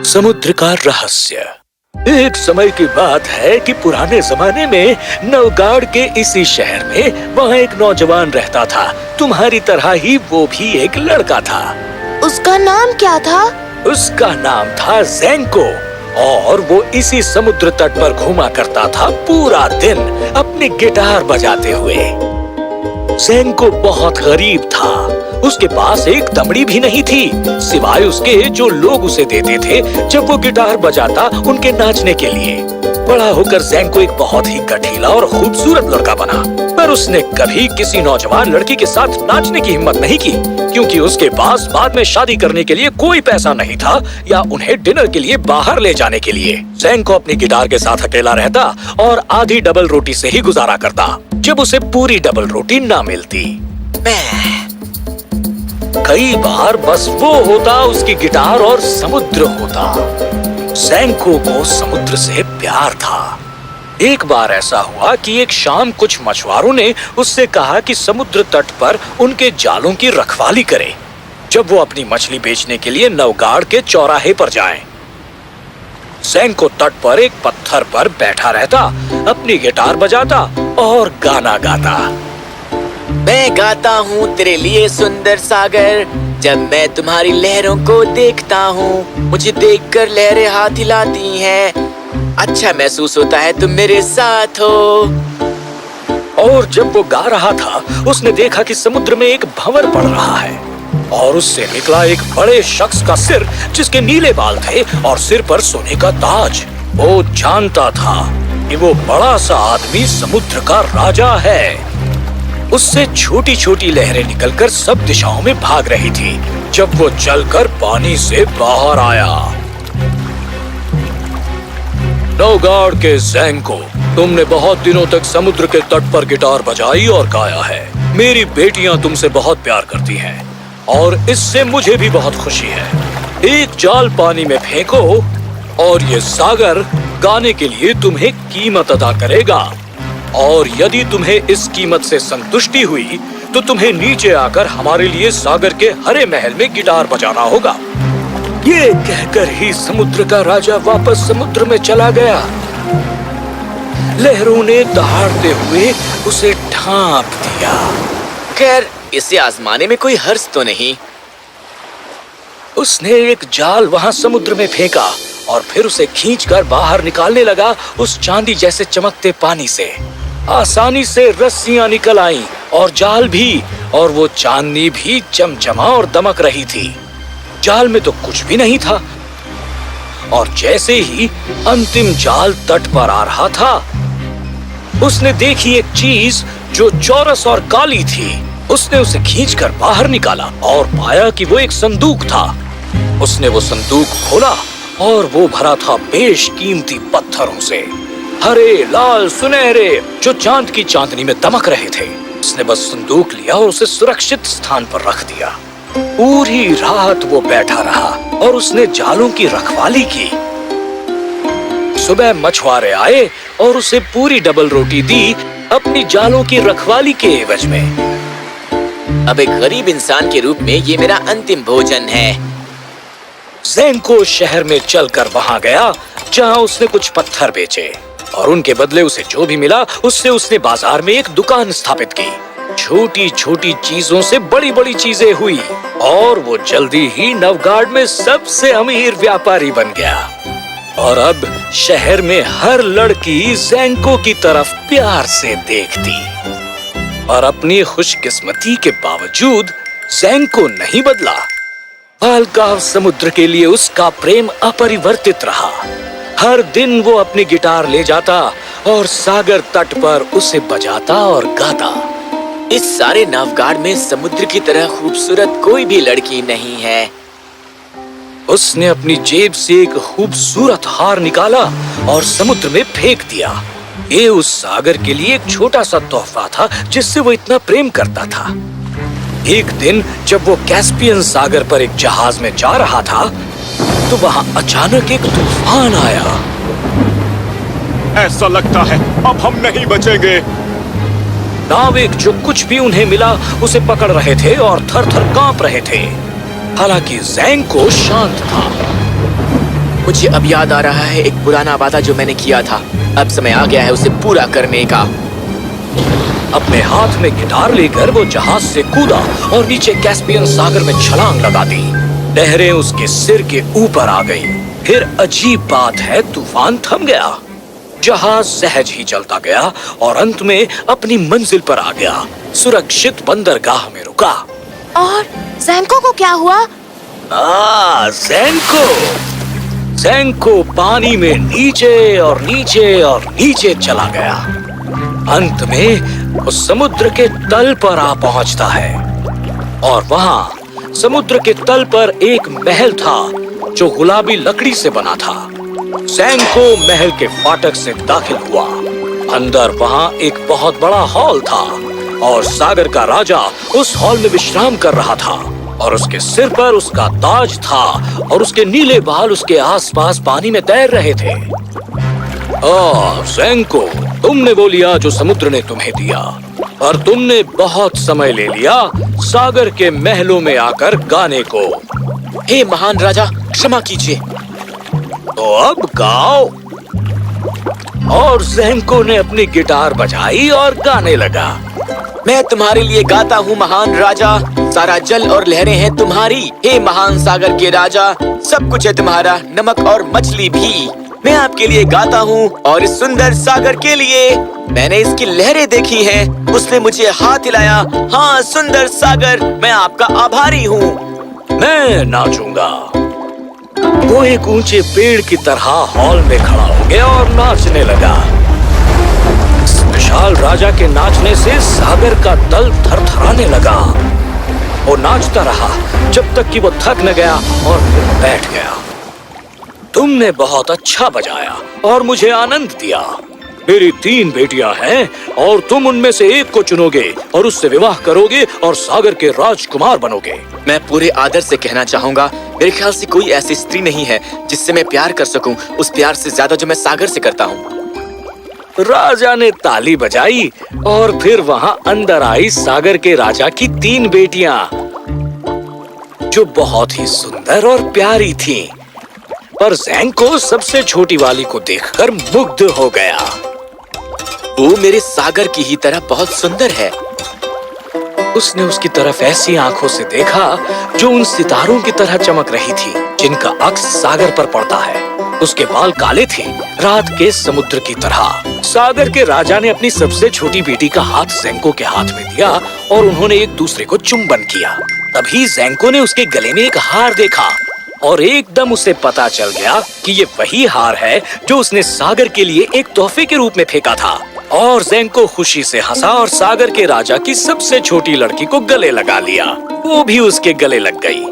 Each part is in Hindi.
समुद्र का रहस्य। एक समय की बात है कि पुराने जमाने में नवगाड़ के इसी शहर में वहाँ एक नौजवान रहता था। तुम्हारी तरह ही वो भी एक लड़का था। उसका नाम क्या था? उसका नाम था ज़ेंको और वो इसी समुद्र तट पर घूमा करता था पूरा दिन अपनी गिटार बजाते हुए। ज़ेंको बहुत गरीब था। उसके पास एक दमड़ी भी नहीं थी, सिवाय उसके जो लोग उसे देते थे जब वो गिटार बजाता उनके नाचने के लिए। बड़ा होकर ज़ेंको एक बहुत ही गठीला और खूबसूरत लड़का बना, पर उसने कभी किसी नौजवान लड़की के साथ नाचने की हिम्मत नहीं की, क्योंकि उसके पास बाद में शादी करने के लिए कोई पैसा नहीं था या उन्हें डिनर के लिए बाहर ले जाने के लिए। ज़ेंको अपनी गिटार के साथ अकेला रहता और आधी डबल रोटी से ही गुजारा करता जब उसे पूरी डबल रोटी ना मिलती। कई बार बस वो होता, उसकी गिटार और समुद्र होता। ज़ेंको को समुद्र से प्यार था। एक बार ऐसा हुआ कि एक शाम कुछ मछुआरों ने उससे कहा कि समुद्र तट पर उनके जालों की रखवाली करे जब वो अपनी मछली बेचने के लिए नवगाड़ के चौराहे पर जाएं। ज़ेंको तट पर एक पत्थर पर बैठा रहता, अपनी गिटार बजाता और गाना गाता। मैं गाता हूँ तेरे लिए सुंदर सागर, जब मैं तुम्हारी लहरों को देखता हूँ, मुझे देखकर लहरें हाथ हिलाती हैं, अच्छा महसूस होता है तुम मेरे साथ हो। और जब वो गा रहा था, उसने देखा कि समुद्र में एक भंवर पड़ रहा है और उससे निकला एक बड़े शख्स का सिर, जिसके नीले बाल थे और सिर पर सोने का ताज। वो जानता था कि वो बड़ा सा आदमी समुद्र का राजा है। उससे छोटी छोटी लहरें निकलकर सब दिशाओं में भाग रही थी जब वो चलकर पानी से बाहर आया। नवगाड़ के ज़ेंको, तुमने बहुत दिनों तक समुद्र के तट पर गिटार बजाई और गाया है। मेरी बेटियां तुमसे बहुत प्यार करती हैं और इससे मुझे भी बहुत खुशी है। एक जाल पानी में फेंको और ये सागर गाने के लिए तुम्हें कीमत अदा करेगा, और यदि तुम्हें इस कीमत से संतुष्टि हुई तो तुम्हें नीचे आकर हमारे लिए सागर के हरे महल में गिटार बजाना होगा। ये कहकर ही समुद्र का राजा वापस समुद्र में चला गया। लहरों ने दहाड़ते हुए उसे ढांप दिया। खैर, इसे आजमाने में कोई हर्ज तो नहीं। उसने एक जाल वहां समुद्र में फेंका और फिर उसे खींचकर बाहर निकालने लगा उस चांदी जैसे चमकते पानी से। आसानी से रस्सियां निकल आईं और जाल भी, और वो चांदनी भी चमचमा और दमक रही थी। जाल में तो कुछ भी नहीं था, और जैसे ही अंतिम जाल तट पर आ रहा था, उसने देखी एक चीज जो चौरस और काली थी। उसने उसे खींचकर बाहर निकाला और पाया कि वो एक संदूक था। उसने वो संदूक खोला और वो भरा था बेशकीमती पत्थरों से, हरे, लाल, सुनहरे, जो चांद की चांदनी में दमक रहे थे। उसने बस संदूक लिया और उसे सुरक्षित स्थान पर रख दिया। पूरी रात वो बैठा रहा और उसने जालों की रखवाली की। सुबह मछुआरे आए और उसे पूरी डबल रोटी दी अपनी जालों की रखवाली के एवज में। अब एक गरीब इंसान के रूप में ये मेरा अंतिम भोजन है। ज़ेंको शहर में चलकर वहां गया जहां उसने कुछ पत्थर बेचे, और उनके बदले उसे जो भी मिला उससे उसने बाजार में एक दुकान स्थापित की। छोटी छोटी चीजों से बड़ी बड़ी चीजें हुई और वो जल्दी ही नवगाड़ में सबसे अमीर व्यापारी बन गया। और अब शहर में हर लड़की ज़ेंको की तरफ प्यार से देखती। और अपनी खुशकिस्मती के बावजूद ज़ेंको नहीं बदला। बालकाव समुद्र के लिए उसका प्रेम अपरिवर्तित रहा। हर दिन वो अपनी गिटार ले जाता और सागर तट पर उसे बजाता और गाता। इस सारे नवगाड़ में समुद्र की तरह खूबसूरत कोई भी लड़की नहीं है। उसने अपनी जेब से एक खूबसूरत हार निकाला और समुद्र में फेंक दिया। ये उस सागर के लिए एक छोटा सा तोहफा था जिससे वो इतना प्रेम करता था। एक दिन जब वो कैस्पियन सागर पर एक जहाज में जा रहा था तो वहां अचानक एक तूफान आया। ऐसा लगता है अब हम नहीं बचेंगे। नाविक जो कुछ भी उन्हें मिला उसे पकड़ रहे थे और थर थर कांप रहे थे। हालांकि ज़ेंको शांत था। मुझे अब याद आ रहा है एक पुराना वादा जो मैंने किया था। अब समय आ गया है उसे पूरा करने का। अपने हाथ में गिटार लेकर वो जहाज से कूदा और नीचे कैस्पियन सागर में छलांग लगा दी। लहरें उसके सिर के ऊपर आ गईं। फिर अजीब बात है, तूफान थम गया। जहाज सहज ही चलता गया और अंत में अपनी मंजिल पर आ गया। सुरक्षित बंदरगाह में रुका। और ज़ेंको को क्या हुआ? ज़ेंको पानी में नीचे और नीचे और नीचे चला गया। अंत में वो समुद्र के तल पर आ पहुंचता है और वहां समुद्र के तल पर एक महल था जो गुलाबी लकड़ी से बना था। ज़ेंको महल के फाटक से दाखिल हुआ। अंदर वहां एक बहुत बड़ा हॉल था और सागर का राजा उस हॉल में विश्राम कर रहा था और उसके सिर पर उसका ताज था और उसके नीले बाल उसके आसपास पानी में तैर रहे थे। ज़ेंको, तुमने वो लिया जो समुद्र ने तुम्हें दिया, और तुमने बहुत समय ले लिया सागर के महलों में आकर गाने को। हे महान राजा, क्षमा कीजिए। तो अब गाओ। और ज़ेंको ने अपनी गिटार बजाई और गाने लगा। मैं तुम्हारे लिए गाता हूँ महान राजा, सारा जल और लहरें हैं तुम्हारी। हे महान सागर के राजा, सब कुछ है तुम्हारा, नमक और मछली भी। मैं आपके लिए गाता हूँ और इस सुंदर सागर के लिए। मैंने इसकी लहरें देखी हैं, उसने मुझे हाथ हिलाया। हाँ सुंदर सागर, मैं आपका आभारी हूँ। मैं नाचूंगा। वो एक ऊंचे पेड़ की तरह हॉल में खड़ा हो गया और नाचने लगा। इस विशाल राजा के नाचने से सागर का तल थरथराने लगा। वो नाचता रहा जब तक कि वो थक न गया और फिर बैठ गया। तुमने बहुत अच्छा बजाया और मुझे आनंद दिया। मेरी 3 बेटियां हैं और तुम उनमें से एक को चुनोगे और उससे विवाह करोगे और सागर के राजकुमार बनोगे। मैं पूरे आदर से कहना चाहूँगा, मेरे ख्याल से कोई ऐसी स्त्री नहीं है जिससे मैं प्यार कर सकूं उस प्यार से ज्यादा जो मैं सागर से करता हूँ। राजा ने ताली बजाई और फिर वहां अंदर आई सागर के राजा की 3 बेटियां जो बहुत ही सुंदर और प्यारी थीं। पर ज़ेंको सबसे छोटी वाली को देखकर मुग्ध हो गया। वो मेरे सागर की ही तरह बहुत सुंदर है। उसने उसकी तरफ ऐसी आंखों से देखा जो उन सितारों की तरह चमक रही थी जिनका अक्स सागर पर पड़ता है। उसके बाल काले थे, रात के समुद्र की तरह। सागर के राजा ने अपनी सबसे छोटी बेटी का हाथ ज़ेंको के हाथ में दिया और उन्होंने एक दूसरे को चुंबन किया। तभी ज़ेंको ने उसके गले में एक हार देखा और एकदम उसे पता चल गया कि ये वही हार है जो उसने सागर के लिए एक तोहफे के रूप में फेंका था। और ज़ेंको खुशी से हंसा और सागर के राजा की सबसे छोटी लड़की को गले लगा लिया। वो भी उसके गले लग गई।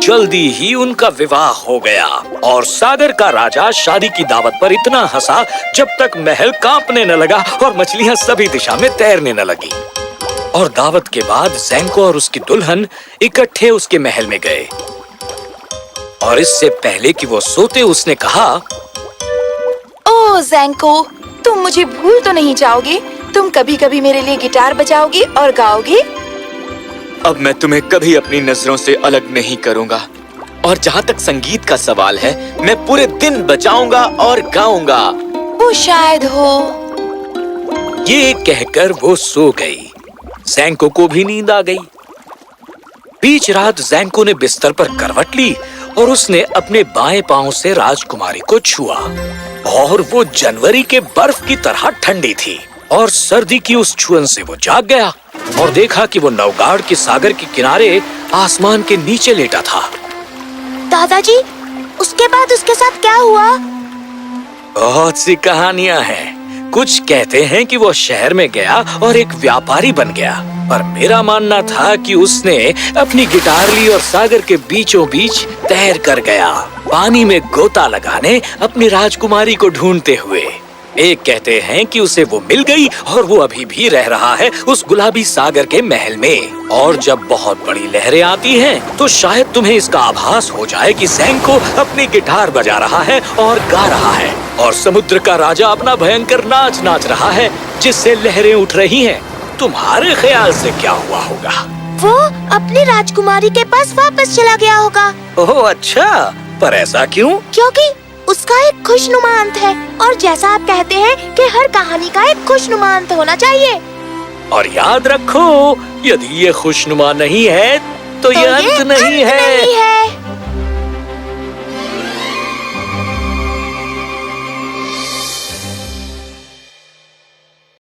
जल्दी ही उनका विवाह हो गया और सागर का राजा शादी की दावत पर इतना हंसा जब तक महल कांपने न लगा और मछलियां सभी दिशा में तैरने न लगी। और दावत के बाद ज़ेंको और उसकी दुल्हन इकट्ठे उसके महल में गए और इससे पहले कि वो सोते उसने कहा, ओह ज़ेंको, तुम मुझे भूल तो नहीं जाओगे? तुम कभी कभी मेरे लिए गिटार बजाओगे और गाओगे? अब मैं तुम्हें कभी अपनी नजरों से अलग नहीं करूंगा। और जहाँ तक संगीत का सवाल है, मैं पूरे दिन बजाऊंगा और गाऊंगा। वो शायद हो। ये कहकर वो सो गई। ज़ेंको को भी नींद आ गई। बीच रात ज़ेंको ने बिस्तर पर करवट ली और उसने अपने बाएं पांव से राजकुमारी को छुआ और वो जनवरी के बर्फ की तरह ठंडी थी। और सर्दी की उस छुअन से वो जाग गया और देखा कि वो नवगाड़ के सागर के किनारे आसमान के नीचे लेटा था। दादाजी, उसके बाद उसके साथ क्या हुआ? बहुत सी कहानियां हैं। कुछ कहते हैं कि वो शहर में गया और एक व्यापारी बन गया, पर मेरा मानना था कि उसने अपनी गिटार ली और सागर के बीचों बीच तैर कर गया, पानी में गोता लगाने अपनी राजकुमारी को ढूंढते हुए। एक कहते हैं कि उसे वो मिल गई और वो अभी भी रह रहा है उस गुलाबी सागर के महल में। और जब बहुत बड़ी लहरें आती हैं, तो शायद तुम्हें इसका आभास हो जाए कि ज़ेंको अपनी गिटार बजा रहा है और गा रहा है और समुद्र का राजा अपना भयंकर नाच नाच रहा है जिससे लहरें उठ रही हैं। तुम्हारे ख्याल से क्या हुआ होगा? वो अपनी राजकुमारी के पास वापस चला गया होगा। ओह अच्छा, पर ऐसा क्यों? क्योंकि उसका एक खुशनुमा अंत है, और जैसा आप कहते हैं कि हर कहानी का एक खुशनुमा अंत होना चाहिए। और याद रखो, यदि ये खुशनुमा नहीं है तो ये अंत नहीं है।